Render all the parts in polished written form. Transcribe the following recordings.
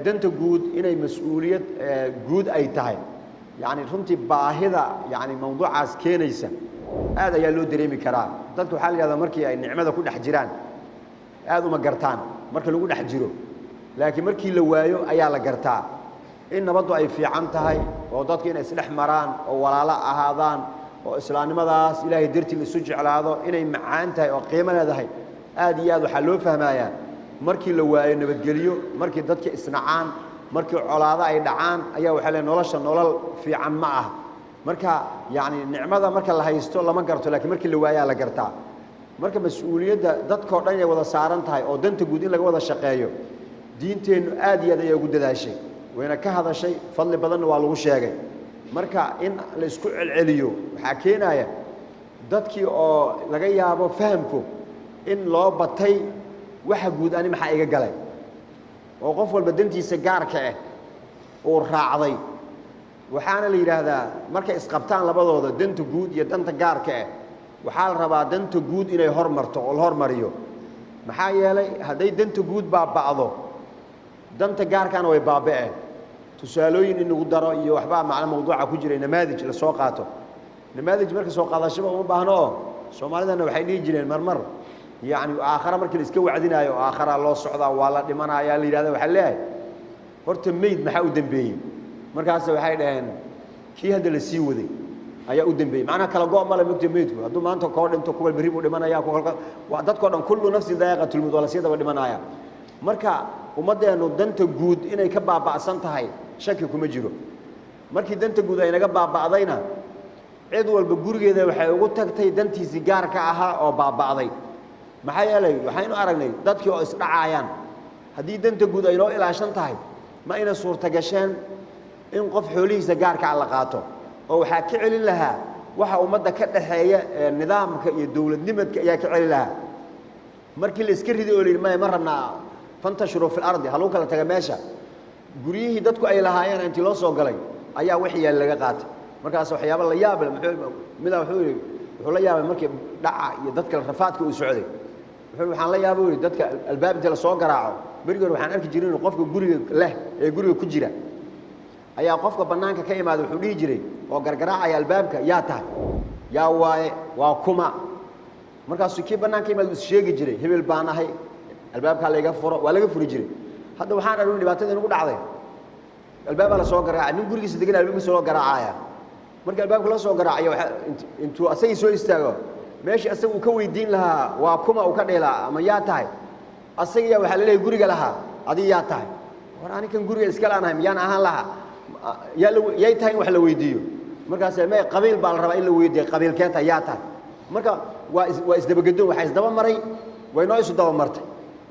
danta guud inay mas'uuliyad guud ay tahay يعني runtii baahida يعني mawduucaas keenaysa aad ayaa loo dareemi karaa dadku waxa la yiraahdaa markii ay nicmada ku dhex jiraan aad uma gartaan marka lagu dhex jiro laakiin markii la waayo ayaa la gartaa in nabadu ay fiican tahay oo dadku inay isdhex maraan oo walaalo ahaadaan oo islaamnimadaas ilaahay dartii isu jeclaado inay macaan tahay oo qiimo leedahay aad iyo aad waxa loo fahmayaa markii la waayo nabadgeliyo markii dadka isnacaan markii colaado ay dhacaan ayaa waxa la nolosha nolol fiican ma ah marka yaani nicmada marka la haysto lama garto laakiin markii la waayaa la gartaa marka mas'uuliyadda dadka oo dhan ay wada saaran tahay oo danta guud in laga wada shaqeeyo diinteenu aad iyo aad ay ugu dadaashay wayna ka hadashay fadli badan waa lagu sheegay marka in la isku celceliyo waxa keenaya dadkii oo laga yaabo fahamku in loo batay waxa guud ani maxaa iga galay oo qof walba dantiisa gaarka ah oo raacday waxaana la yiraahdaa marka isqabtaan labadooda danta guud iyo danta gaarka ah waxa la rabaa danta guud inay hormarto oo hormariyo maxaa yeelay haday danta guud baaba'do danta gaarkana way baaba'een tusaalooyin in ugu daro iyo waxba macna mawduuca ku jiray namaadij la soo qaato namaadij marka soo qaadashaba uma baahno Soomaalidana waxay dhigi jireen marmar يعني آخر مركل إسكوا وعدنا يا آخر الله صعدا والله دمنا يا اللي هذا وحلاه هرت ميد محاو دنبي مركز وحيد هن كي هذا اللي سيودي أيا ودنبي معنا كلا جوا ماله مكتب ميدو هذا ما أنت قارن أنت كوال بريبو دمنا يا كوال وعدت قارن كل نفس ضايقة تلمود ولا سيدا ودمنا يا مركا ومدة إنه دنت جود إنه يكبر بعصنت هاي شكلكم مجرو مركي دنت جود إنه يكبر بعضينا عدول بجورج إذا وحيقول تكتي دنتي سيجار كأها أو بعضي maxaa yeelay waxaynu aragnay dadkii oo isdhacaayaan hadii danta guud ay loo ilaashan tahay ma ina suurta gasheen in qof xoolihiisa gaarka la qaato oo waxa ka celin lahaa waxa ummadda ka dhaxeeya nidaamka iyo dawladnimadka ayaa ka celin lahaa markii la iska riday oo leeyahay ma rabnaa fantashuru fil ardi haluu kala taga meesha guriyihii dadku ay lahaayeen intii loo soo galay ayaa wixii laga qaatay markaas waxyaabo la yaab leh wuxuu la yaabay markii dhaca iyo dadka rafaadka uu socday waxaan la yaabay dadka albaabta la soo garaaco barigoor waxaan arki jiray in qofka guriga leh ee guriga ku jira ayaa qofka banaanka ka imaado wuxuu dhigi jiray oo gargaraacay albaabka yaa tahay yaa waaye waa kuma markaas kii banaanka imaado is sheegi jiray hebel baan ahay albaabka laga furo waa laga furi jiray hadda waxaan arrin dhibaatada inuu dhacday albaabka la soo garaacay nin gurigiisa degan albaabka soo garaacaya marka albaabka la soo garaacayo intuu asagii soo istaago meeshii asagu ka weydiin lahaa waa kuma uu ka dheelaa ama yaa tahay asagiya waxa la leeyahay guriga lahaa adii yaa tahay war ani kan guriga iska laanahay miyaan ahaan lahaa yaa tahay wax la weydiiyo markaas ma qabiil baa la rabaa in la weydiiyo qabiilkeenta yaa tahay marka waa isdabagado waxa isdaba maray way noo isu daba martay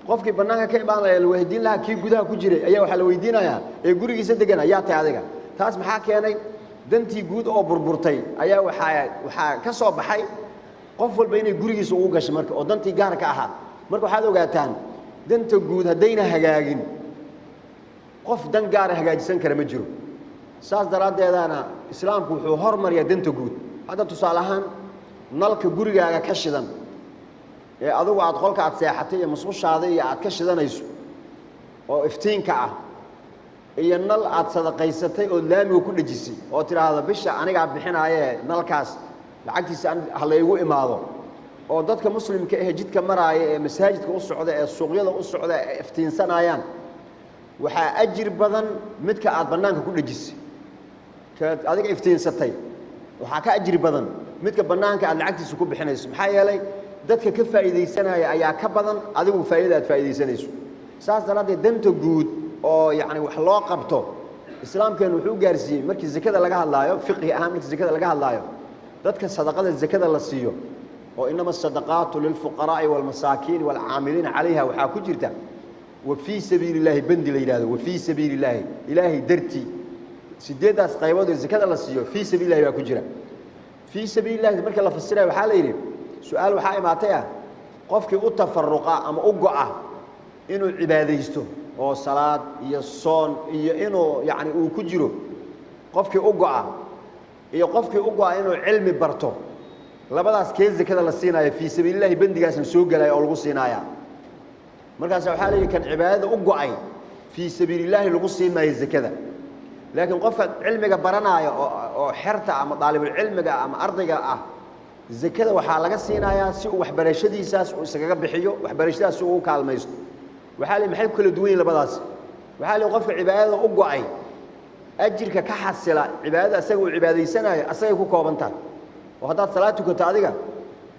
qofkii banaanka ka imaanaya la weydiin lahaa kii gudaha ku jiray ayaa waxa la weydiinayaa ee gurigiisa degan yaa tahay adiga taas maxaa keenay dantii guud oo burburtay ayaa waxa ka soo baxay qof walba inay gurigiisa ugu gashay marka oo dantii gaarka ahaa marka waxaad ogaataan danta guud hadayna hagaagin qof dan gaar ah hagaajisan kara ma jiro saas daraadeedana islaamku wuxuu hormariyaa danta guud hadda tusaalahan nalka gurigaaga ka shidan ee adigu aad qolka aad seexatay iyo musqushaada iyo aad ka shidanayso oo iftiinka ah iyo nal aad sadaqaysatay oo laamiga ku dhajisay oo tiraahdo bisha aniga bixinaaye nalkaas lacagtiisa hal igu imaado oo dadka muslimka ah jidka maraaya ee masaajidka u socda ee suuqyada u socda ee iftiinsanayaan waxa ajir badan midka aad banaanka ku dhajisay ka adiga iftiinsatay waxa ka ajir badan midka banaanka aad lacagtiisa ku bixinayso maxaa yeelay dadka ka faa'iideysanaya ayaa ka badan adigu faa'iido aad faa'iideysanayso saas daraadeed danta guud oo yaani wax loo qabto islaamkeenu wuxuu gaarsiiyay markii zakada laga hadlaayo fiqhi ahaan markii zakada laga hadlaayo dadka sadaqada zakada la siiyo oo inama sadaqatu lil fuqara'i wal masakin wal 'amilin 'alayha waxa ku jirta wa fi sabilillahi bandi la yiraahdo wa fi sabilillahi ilahi darti sideedaas qaybood ee zakada la siiyo fi sabilillahi waa ku jira fi sabilillahi marka la fasirayo waxa la yiri su'aal waxa imaatay qofkii u tafarruqa ama u go'a inuu cibaadeysto oo salaad iyo soon iyo inuu yaani uu ku jiro qofkii u go'a iyo qofkii u go'a inuu cilmi barto labadaas kee zakada la siinayo fi sabilillahi bandigaasna soo galay oo lagu siinaaya markaas waxa la yiri kan cibaadada u go'ay في سبيل الله لقصين ما يزكذا لكن قف علمك برنايا أو حرته أما طالب العلم أما أرضك زكذا وحالك سينايا سوء وحبرشدي ساس وسجق بحيو وحبرشدي سوء كالميست وحالي محل كل دوين لبلاس وحالي قف عبادة أقوعي أجرك كحسلا عبادة أسوي عبادة سنة أسوي كوبنتان وهذا صلاتك تعديك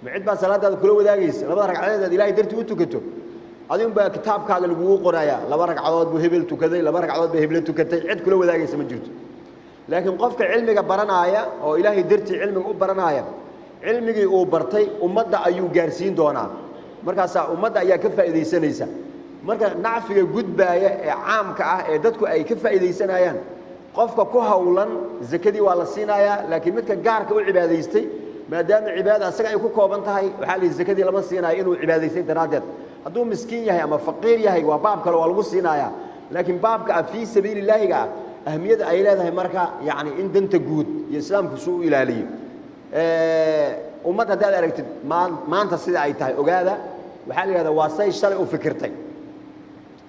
معد ما صلاة هذا كله وداعيس لما رجع عليه ذا إلهي درت وتكتب هذين بقى كتاب كذا اللي جوه قرايا لما رجع عوض بهبل تكذا لما رجع عوض بهبل تكذا عد كله وداعيس من جد لكن قفك علمك برنايا أو إلهي درت علمك برنايا علمك وبرتي ومدة أيو جارسين دونا مركز ومدة أيها كفة إذا سنيسة مركز نعرف جود بقى عام كعدتكو أي كفة إذا سنايان قفك كهولا زكدي ولا سينايا لكن متك جارك وعبادة يستي ما دام عبادة سجى يكون كوبنتهاي وحال الزكدي لما سينايا إنه عبادة يستي تنادر هذو مسكين يهي أما فقير يهي وباب كلو والو سينايا لكن باب في سبيل الله جا أهمية أيلاده هي مركا يعني إن دنت جود الإسلام كسوء إلهي ومتى ده ركت ما أنت سيد عيتها وجاده وحال هذا واسي الشرع وفكرتي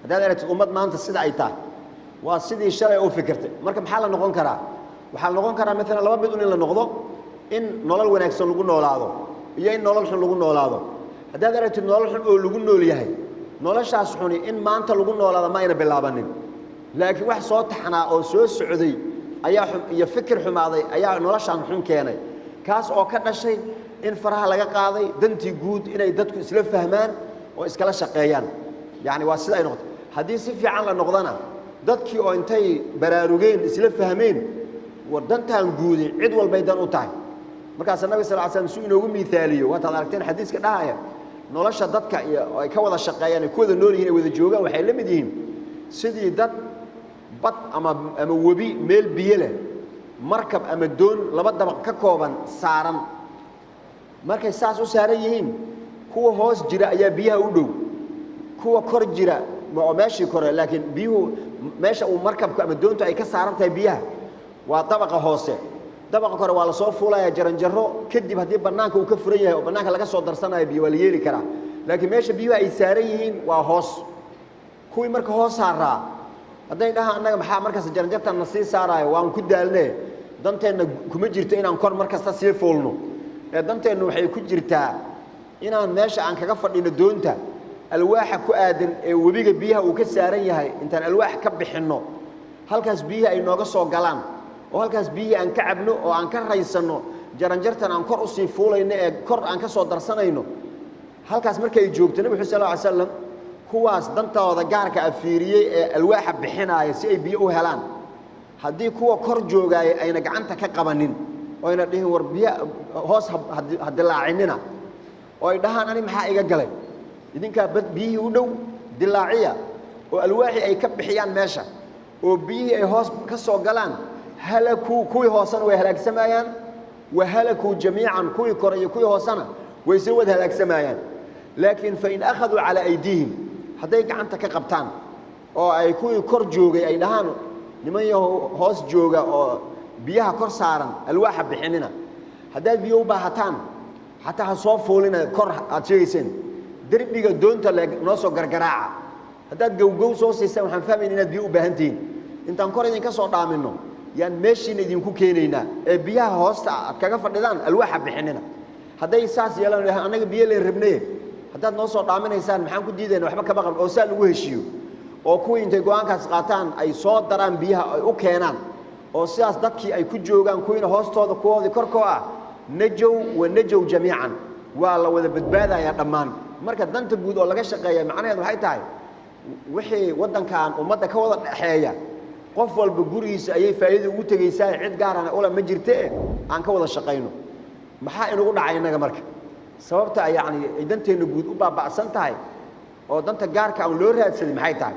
هذا ركت ما أنت سيد عيتها واسيد الشرع وفكرتي مركب حالة نقول كرا وحال نقول كرا مثلا لما بدون إلا نقضه إن نولل ونكسر نقول نولاده يا إن نولل حن نقول نولاده هذا ركت نولل حن نقول نوليه نولل شاسحوني إن ما أنت نقول نولاده ما ينبي لابنين لكن واحد صوت حنا أو سوء السعودي أيها يفكر حماضي أيها نولل شان حن كياني kaas oo ka dhashay in faraha laga qaaday dantii guud inay dadku isla fahmaan oo iskala shaqeeyaan yaani waa sida ay noqoto hadii si fiican la noqdana dadkii oo intay baraarugeen isla fahmeen wadantan guud cid walba ay dan u tahay markaas nabi sallallahu alayhi wasallam suu inoogu miisaaliyo waad aragteen xadiiska dhahaya nolosha dadka ay ka wada shaqeeyaan ku wada nool yihiin wada joogaan waxay la mid yihiin sidii dad bad ama wabi meel biyo leh markab ama doon laba dabaq ka kooban saaran markay saas u saaran yihiin kuwa hoos jira ayaa biyaha u dhow kuwa kor jira ma meeshii kore laakiin biyuhu meesha uu markabku ama doontu ay ka saaran tahay biyaha waa dabaqa hoose dabaqa kore waa la soo fuulaya jaranjaro kadib hadii banaanka uu ka furan yahay oo banaanka laga soo darsanayo biyo wala yeeli kara laakiin meesha biyuhu ay saaran yihiin waa hoos kuwii marka hoos saaraa haday dhaha annaga maxaa markaas jaranjartan nasii saarayo waan ku daalnay danteena kuma jirto inaan kor markasta sii foolno ee danteena waxay ku jirtaa inaan meesha aan kaga fadhino doonta alwaaxa ku aadan ee wabiga biyaha uu ka saaran yahay intaan alwaax ka bixino halkaas biyaha ay nooga soo galaan oo halkaas biyaha aan ka cabno oo aan ka raysano jaranjartan aan kor u sii fuulayno ee kor aan ka soo darsanayno halkaas markay joogto nabi sallallahu alayhi wasallam kuwaas dantooda gaarka afiiriyay ee alwaaxa bixinaaya si ay biyo u helaan haddii kuwa kor joogay ayna gacanta ka qabanin oo ayna dhihin war biyo hoos hadilaacinina oo ay dhahaan ani maxaa iga galay idinka bad biyo u dhow dilaaciya oo alwaaxi ay ka bixiyaan meesha oo biyo ay hoos ka soo galaan halaku kuwi hoosana way halaagsamayaan wa halaku jamiican kuwi kor iyo kuwi hoosana way soo wada halaagsamayaan laakiin fa in akhadhu ala aydihim haday gacanta ka qabtaan oo ay kuwi kor joogay ay dhahaan niman hoos jooga oo biyaha kor saaran alwaaxa bixinina hadaa biyo u baahataan hatta soo foolina kor aad sheegaysan darbiga doonta noo soo gargaraaca hadaa gowgow soo siisay waxaan fahmayn inaad biyo u baahantiin intaan kor idin ka soo dhaamino yaan meeshiina idin ku keenayna ee biyaha hoosta aad kaga fadhidaan alwaaxa bixinina haday saas yeelan anaga biyo leen rabnay hadaad noo soo dhaaminaysaan maxaan ku diidayna waxba ka baqan oo saa lagu heshiyo oo kuwii intay go'aankaas qaataan ay soo daraan biyaha ay u keenaan oo sidaas dadkii ay ku joogaan kuwiina hoostooda kuwoodii korkoo ah najow wa najow jamiican waa la wada badbaadaya dhammaan marka danta guud oo laga shaqeeya macnaheedu waxay tahay wixii wadankan ummadda ka wada dhaxeeya qof walba gurigiisa ayay faa'iido ugu tagaysaa cid gaarana ula ma jirtee aan ka wada shaqeyno maxaa inagu dhacay inaga marka sababta yaani danteena guud u baabacsan tahay oo danta gaarka aan loo raadsaday maxay tahay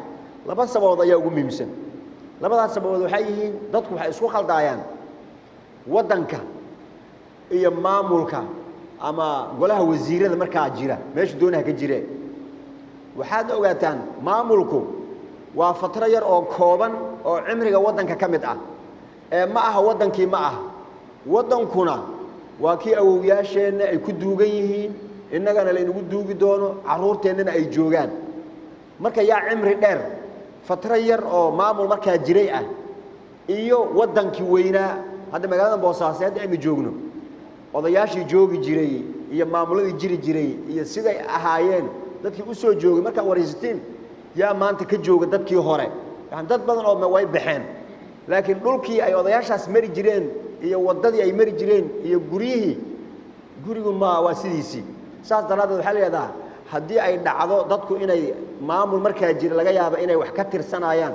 laba sababood ayaa ugu muhiimsan labadaas sababood waxay yihiin dadku waxay isku khaldayaan wadanka iyo maamulka ama golaha wasiirada markaa jira meesha doonaha ka jire waxaad ogaataan maamulku waa fatro yar oo kooban oo cimriga wadanka ka mid ah ee ma aha wadankii ma ah wadankuna waa kii awowyaasheena ay ku duugan yihiin innagana la inagu duugi doono caruurteennana ay joogaan marka yaa cimri dheer فترة ير أو معمول مركز جريئة إيو ودن كوينا هذا مجالنا بوساسات أي مجوجنو odayaashii joogi jiray iyo maamuladii jiri jiray iyo siday ahaayeen dadkii u soo joogay marka waraysiteen yaa maanta ka jooga dadkii hore waxaan dad badan oo way baxeen laakiin dhulkii ay odayaashaas mari jireen iyo wadadii ay mari jireen iyo gurigu ma waa sidiisii saas daradeed waxa la yiraahdaa hadii ay dhacdo dadku inay maamul markaa jira laga yaabo inay wax ka tirsanayaan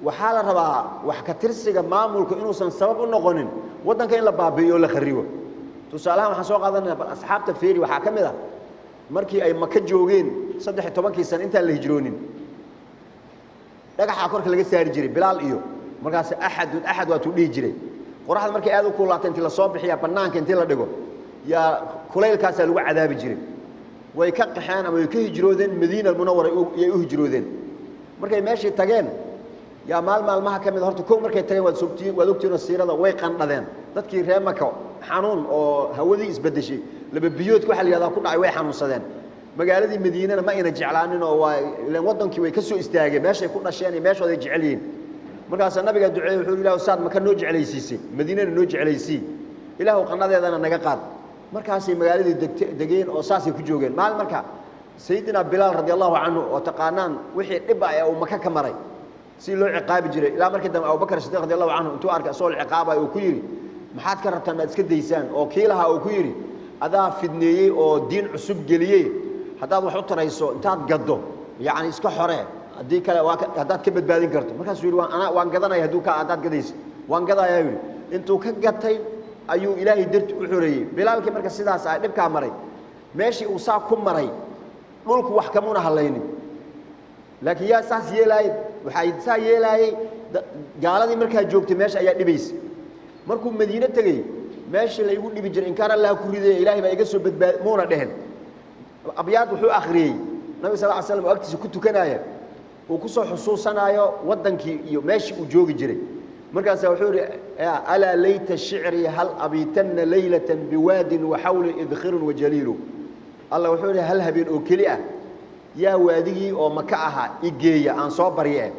waxaa la rabaa wax ka tirsiga maamulku inuusan sabab u noqonin wadanka in la baabi'iyo la kharibo tusaalahan waxaan soo qaadanaa asxaabta feeri waxa kamid ah markii ay maka joogeen 13 sano inta la hijroonin dhagaxa korka laga saari jiray bilaal iyo markaas ahad waa tuu dhigi jiray qoraxda markay aad u kuulaatay intii la soo bixiya banaanka intii la dhigo yaa kuleylkaas lagu cadaabi jiray way ka qaxaan ama way ka hijroodeen madiina munawwara ay u hijroodeen markay meeshii tageen يا مالمها كم إذا هرتكم مركي تري ودكتور السيرة وي قندين تذكر ريمك حنون أو هودي إسبدشي لما بيوت كحل يلا كنا عوي حنون صدين مقالة دي مدينة ما ينرجع لنا لأن وطن كوي كسو استاجي ماشي كنا شيء ماشي وده جعلين مركز النبي قال دعاء وحول الله وساد ما كان نوج على سيسي مدينة نوج على سي إله قناة هذا أنا نجقاد مركز مقالة دي دقين أو ساسي كجوجين مال مركز سيدنا بلال رضي الله عنه وتقانان وحي إبا أو مكان كمري si loo ciqaabi jiray ilaa markii dambe Abu Bakar Siddiq radiyallahu anhu intuu arkay soo ciqaabay oo ku yiri maxaad ka rabtaan inaad iska daysaan oo kiilaha oo ku yiri adaa fidneeyay oo diin cusub galiyay hadaad wax u tarayso intaad gaddo yaani iska xore hadii kale hadaad ka badbaadin karto markaas uu yiri waan gadanay haduu ka aad gadayso waan gadayaa yiri intuu ka gatay ayuu Ilaahay dirti u xoreeyay bilaalkii marka sidaas ay dhibka maray meeshii uu saa ku maray dhulku wax kamuna halaynin laakiin yaa saas yeelay waxay saa yeelay gaaladii markaa joogtay meesha ayaa dhibaysay markuu Madiina tagay meesha la igu dhibi jiray in kaar Allah ku riday Ilaahay baa iga soo badbaad moona dhehen abyaad wuxuu akhriyay Nabi sallallahu alayhi wasallam waqtiisa ku tukanaya oo ku soo xusuusanayo wadankii iyo meeshii uu joogi jiray markaas wuxuu yiri ala layta shi'ri hal abitanna laylatan biwadin wa hawla idkhir wa jalil Allah wuxuu yiri hal habeen oo kali ah yaa waadigii oo maka aha igeeya aan soo bariyay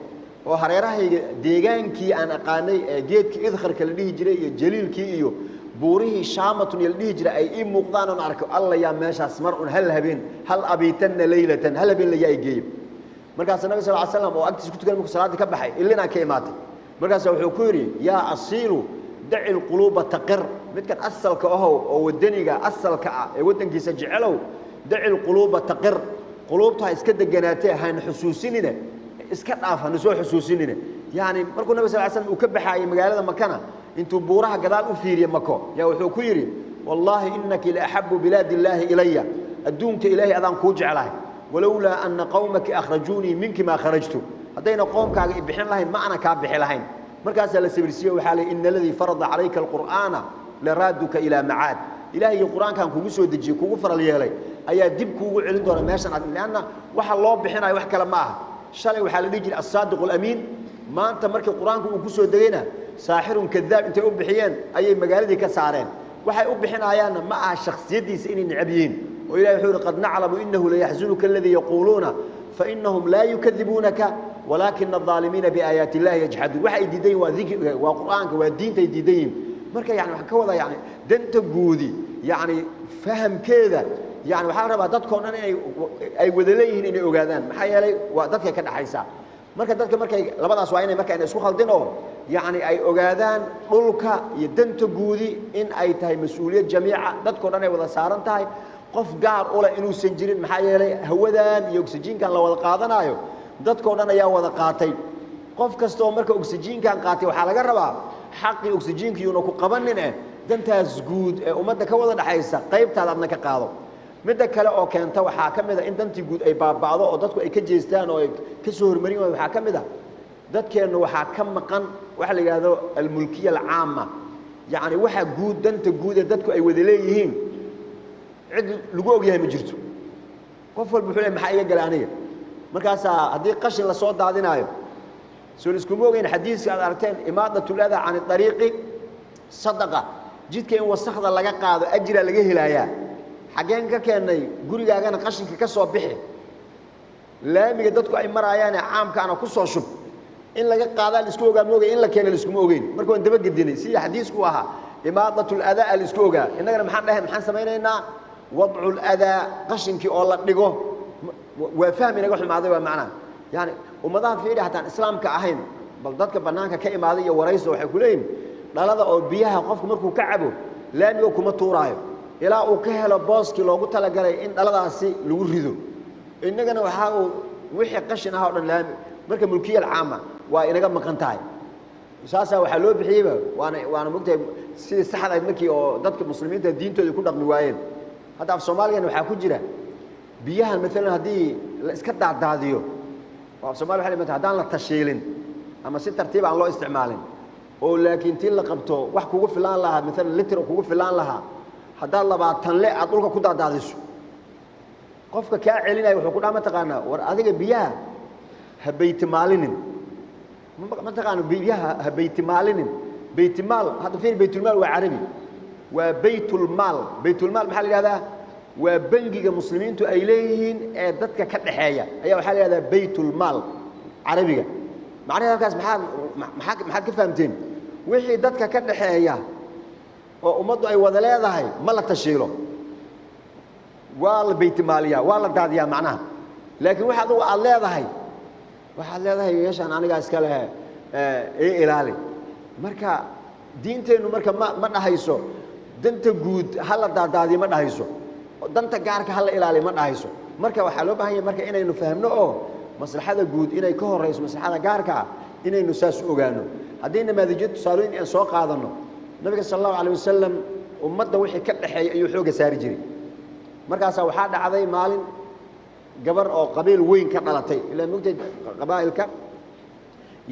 oo hareerahayga deegaankii aan aqaanay geedkii idkharka la dhihi jiray iyo jaliilkii iyo buurihii shaamatun la dhihi jiray ay ii muuqdaan oo arko Allah yaa meeshaas mar un hal habeen hal abitanna laylatan hal habeen la yaa igeeyo markaas Nabi sallallahu alayhi wasallam oo agtiis ku tukan markuu salaada ka baxay ilina ka imaatay markaas wuxuu ku yiri yaa asiilu da'i alquluba taqir midkan asalka oo wadaniga asalka ah ee wadankiisa jecelow da'i alquluba taqir قلوبتها إسكت الجناتي هن حسوسيننا إسكت عارفة نسوي حسوسيننا يعني مركو النبي صلى الله عليه وسلم وكبح أي مجال مكانه أنتوا بورها قدال أثير يا مكان يا وحكيري والله إنك لأحب بلاد الله إلي أدونك إلهي أذان كوج عليه ولولا أن قومك أخرجوني منك ما خرجت هذين قومك بحين لهين ما أنا كاب بحين لهين مركز السبرسية وحالي إن الذي فرض عليك القرآن لرادك إلى معاد إلهي القرآن كان كوجسو دجي كوفر ليالي ayaa dib kuugu celin doona meeshan laana waxa loo bixinay wax kala ma aha shalay waxa la dhigi as-saadiq al-amin maanta markii quraanku uu ku soo dagayna saaxirun kadaab intay u bixiyeen ayay magaaladii ka saareen waxay u bixinayaan ma aha shakhsiyadiisa inay nicbiyin oo ilaahay wuxuu qad na'lamu innahu la yahzunuka alladhi yaquluna fa innahum la yukadhibunaka walakin adh-dhalimina bi ayati allahi yajhadun waxa ay diiday waa dhikr waa quraanka waa diinta ay diidayin marka yani waxa ka wada yani danta guudi yani fahamkeeda يعني waxaa rabaa dadkoon ay wada leeyihiin inay ogaadaan maxay yeelay waa dadka ka dhaxaysa marka markay labadaas waa inay marka isku khaldin oo yani ay ogaadaan dhulka iyo danta guudi in ay tahay mas'uuliyad jamiica dadkoon ay wada saaran tahay qof gaar u leh inuu san jirin maxay yeelay hawadan iyo oxygen-kan la wada qaadanayo dadkoon ayaa wada qaatay qof kasto marka oxygen-kan qaatay waxa laga rabaa xaqi oxygen-kiiyo ku qabanin dantaas guud ee ummadda ka wada dhaxaysa qaybtaada adna ka qaado midda kale oo keenta waxa kamid ah in dantii guud ay baabacdo oo dadku ay ka jeestaan oo ay ka soo hormarin waxa kamid ah dadkeenu waxa ka maqan waxa la yiraahdo al-mulkiyya al-aama yaani waxa guud danta guud ee dadku ay wada leeyihiin cid lagu ogyahay ma jirto qof walba wuxuu leeyahay maxay iga galaaniga markaas hadii qashin la soo daadinayo soo isku moogeen xadiiska aad aragteen imaadatul adha aan tariiqi sadaqa jidka in wasakhda laga qaado ajira laga helayaa xageen ka keenay gurigaagana qashinka ka soo bixi laamiga dadku ay marayaan caamkaana ku soo shub in laga qaadaan isku ogaa moogay in la keenay isku ogeyn markuu daba gadinay si xadiisku ahaa imaadatul adaa al isku ogaa inagana maxaan sameeynaa wad'ul adaa qashinki oo la dhigo waa fahmi inaga xumaaday waa macna yani ummadaha fiiri hataan islaamka ahayn bal dadka banaanka ka imaaday iyo warayso waxay ku leeyihiin dhalada oo biyaha qofku markuu ka cabo laamiga kuma tuuraayo ilaa uu ka helo booski loogu talagalay in dhaladaasi lagu rido inagana waxa uu wixii qashin ah oo dhan laami marka mulkiyada caama waa inaga maqan tahay saasa waxa loo bixiyay waana mugtay si saxad ah markii oo dadka muslimiinta diintooda ku dhaqmi waayeen hadda af Soomaaliya waxa ku jira biyaha mesela hadii la iska daadaadiyo oo Soomaaliya waxa la hadaan la tashiilin ama si tartiib aan loo isticmaalin oo laakiin tii la qabto wax kugu filaan laha mesela litr kugu filaan laha hadaa 20 le aad dhulka ku daadaadiso qofka ka celinay wuxuu ku dhaama taqaana war adiga biyaha habeyti maalinin ma taqaana biyaha habeyti maalinin beyti maal hada fiir beytul maal waa carabi waa beytul maal maxaa la yiraahdaa waa bangiga muslimiintu ay leeyihiin ee dadka ka dhaxeeya ayaa waxa la yiraahdaa beytul maal carabiga macnaheedu halkaas maxaa ka fahamteen wixii dadka ka dhaxeeya oo ummaddu ay wada leedahay ma la tashiilo waa la beyti maaliya waa la daadiyaa macnaha laakiin waxa aad leedahay yeeshaan aniga iska leh ilaali marka diinteenu marka ma dhahayso danta guud hal la daadaadiyo ma dhahayso danta gaarka hal la ilaali ma dhahayso marka waxa loo baahan yahay marka inaynu fahamno oo maslaxada guud inay ka horeyso maslaxada gaarka inaynu saas ogaano hadayna maadajid tusaalooyin aan soo qaadano nabiga sallallahu alayhi wasallam ummadda wixii ka dhaxeeyay ayuu xooga saari jiray markaas waxa dhacday maalin gabar oo qabiil weyn ka dhalatay ilaa mugtay qabaa'ilka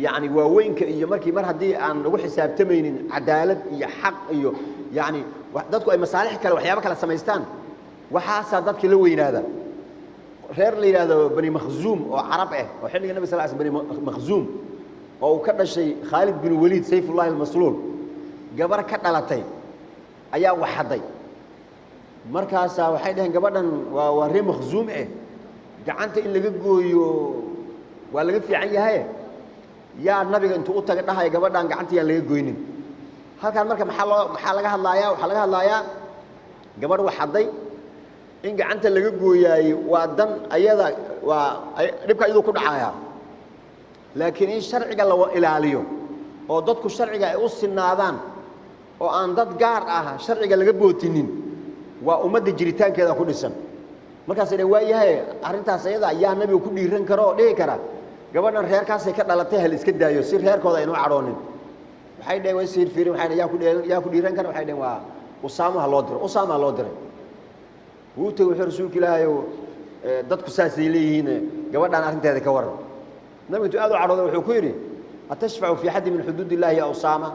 yani waa weynka iyo markii mar hadii aan lagu xisaabtamaynin cadaalad iyo xaq iyo yani dadku ay masaalix kale waxyaabo kale sameystaan waxaasa dadkii la weynaada reer la yiraahdo bani makhzuum oo carab ah oo xilliga nabiga sallallahu alayhi wasallam bani makhzuum oo ka dhashay Khalid bin Walid sayfullah al-masluul gabar ka dhalatay ayaa waxaday markaas waxay dhaheen gabadhan waa reer makhzuum gacanta in laga gooyo waa laga fiican yahay yaa nabiga intuu u tagay dhahay gabadhan gacanta yaa laga gooynin halkaan marka maxaa laga hadlayaa waxa laga hadlayaa gabadh waxaday in gacanta laga gooyay waa dan ayada waa dhibka iyadu ku dhacaya laakiin in sharciga la ilaaliyo oo dadku sharciga ay u sinaadaan oo aan dad gaar ah sharciga laga bootinin waa ummadda jiritaankeeda ku dhisan markaas ay waayahay arintaas ayada ayaa nabiga ku dhiiran karo oo dhigi kara gabadhan reerkaas ay ka dhalatay hal iska daayo si reerkooda ay noo cadhoonin waxay dhayn way siir fiirin waxay yaa ku dhiiran kara waxay dhayn waa Usaama loo diray wuu tagay rasuulka Ilaahay dadku saasay leeyihiin gabadhan arinteeda ka waran nabigu intuu aad u cadhooday wuxuu ku yiri atashfa'u fi hadd min hududillahi ya Usaama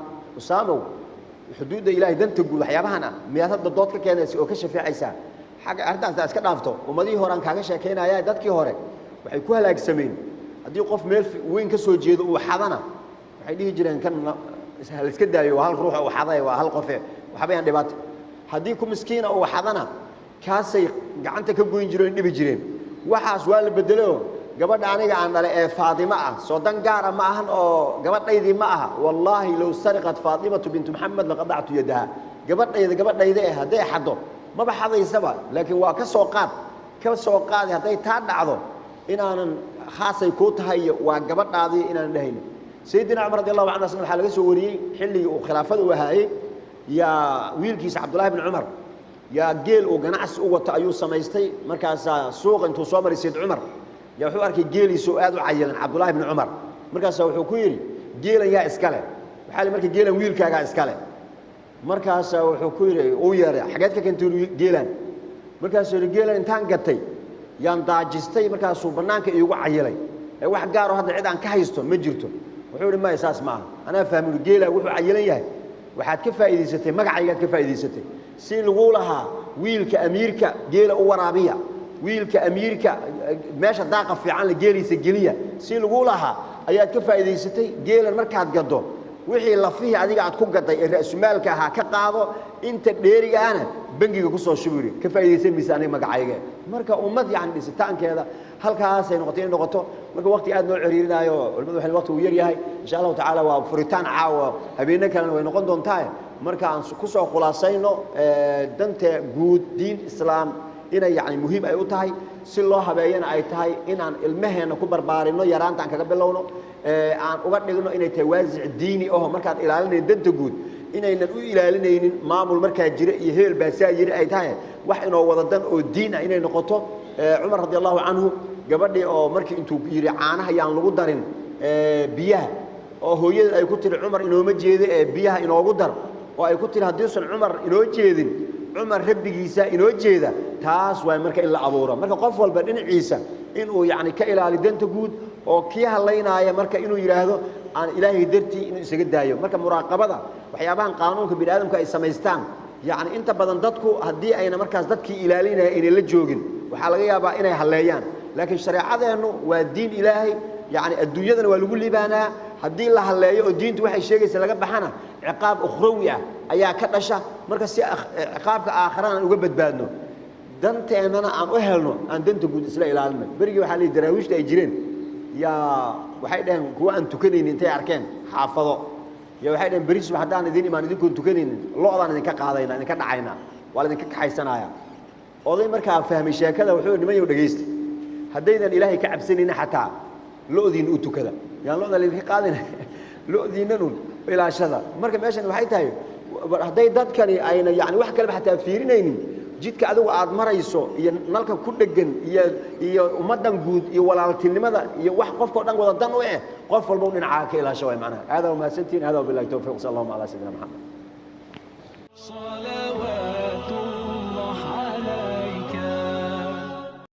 xuduudda Ilaahay danta guud waxyaabahana miyaad hadda dood ka keenaysa oo ka shafeecaysa xaga arrintaas iska dhaafto ummadii hore aan kaaga sheekeynaya dadkii hore waxay ku halaagsameen hadii qof meel weyn ka soo jeedo uu xadana waxay dhihi jireen kan hal iska daayo hal ruux oo xaday waa hal qof waxbayaan dhibaato hadii ku miskiina uu xadana kaasay gacanta ka goyn jireen dhibi jireen waxaas waa la bedelo gabadha aniga aan dhalay ee Faadima ah soo dan gaar ah ma ahan oo gabadhaydii ma aha wallahi law sariqat Faadima bint Muhammad laqada'tu yadaha gabadhayda haday xado ma baxadaysaba laakiin waa ka soo qaad haday taa dhacdo inaanan khaasay ku tahay waa gabadhaadii inaan dhahayn sayyidina Umar radiyallahu anhu waxa laga soo wariyay xilligii uu khilaafada u ahaayay ya wiilkiisa Abdullah ibn Umar ya geel oo ganacsi u wata ayuu samaystay markaas suuq intuu soo maray Sayyid Umar ya wuxuu arkay geeliisu aad u cayilan Abdullah ibn Umar markaas wuxuu ku yiri geelan yaa iskale waxa la markii geelan wiilkaaga iskale markaas wuxuu ku yiri oo yeeray xageed ka keentuu geelan markaas uu geelan intaan gatay yaan daajistay markaas uu banaanka iigu cayilay ee wax gaar ah hadda cid aan ka haysto ma jirto wuxuu yiri ma isaas ma ana fahmin geelan wuxuu cayilan yahay waxaad ka faa'iideysatay magacaygaad ka faa'iideysatay si lagu lahaa wiilka amiirka geela u waraabiya wiilka amiirka meesha daaqa fiican la geeliisa geliya si lagu lahaa ayaad ka faa'iideysatay geelan markaad gado wixii lafihi adiga aad ku gaday ee raasmaalka aha ka qaado inta dheerigaana bangiga ku soo shubiri ka faa'iideysan miisaanay magacayga marka ummad yaan dhisitaankeeda halkaas ay noqotay in noqoto marka waqti aad noo ciriirinayo culimadu waxay waqti u yar yahay insha Allah ta'ala waa furitaan caawa habeenna kale way noqon doontaa marka aan ku soo khulaasayno danta guud diin islaam inay yani muhiim ay u tahay si loo habeeyana ay tahay inaan ilmaheena ku barbaarino yaraanta aan kaga bilowno aan uga dhigno inay tahay waasic diini oo markaad ilaalinay danta guud inaynan u ilaalinaynin maamul markaa jira iyo heel baasaa jira ay tahay wax inoo wada dan oo diin ah inay noqoto Umar radiyallahu anhu gabadhii oo markii intuu yiri caanaha yaan lagu darin biyaha oo hooyada ay ku tiri Umar inooma jeedo biyaha inoogu dar oo ay ku tiri hadii san Umar inoo jeedin Umar rabbigiisa inoo jeeda taas waa marka in la abuuro marka qof walba dhinaciisa inuu yaani ka ilaali danta guud oo kii haleynaya marka inuu yiraahdo aan ilaahay dartii inuu isaga daayo marka muraaqabada waxyaabahan qaanuunka bini'aadamka ay sameystaan yaani inta badan dadku hadii ayna markaas dadkii ilaalinaya inay la joogin waxa laga yaabaa inay haleeyaan laakiin shariicadeenu waa diin ilaahay yaani adduunyadana waa lagu liibaanaa hadii la haleeyo oo diintu waxay sheegaysaa laga baxana ciqaab ukhrawi ah ayaa ka dhasha marka si ciqaabka aakhirana uga badbaadno danteennana aan u helno aan danta guud isla ilaalino berigi waxa la daraawiishta ay jireen yaa waxay dhaheen kuwa aan tukanaynin intay arkeen xaafado yaa waxay dhaheen bariis hadaan idin imaan idinku tukanaynin lo'daan idinka qaadayna idinka dhacayna waa idinka kaxaysanaya oday markaa fahmay sheekada wuxuu nimayo dhageystay hadaydan ilaahay ka cabsanina xataa lo'diin u tukada yaan lo'da idinka qaadayna lo'diinanu ilaashada marka meeshan waxay tahay haday dadkani ayna yaani wax kale xataa fiirinaynin jidka adigu aad marayso iyo nalka ku dhagan iyo ummadan guud iyo walaaltinimada iyo wax qofka dhan wada dan u qof walba dhinaca ka ilaasho way macnaha hada ma santiin hada billahi tawfiq sallallahu alayhi wa sallam Muhammad salawatu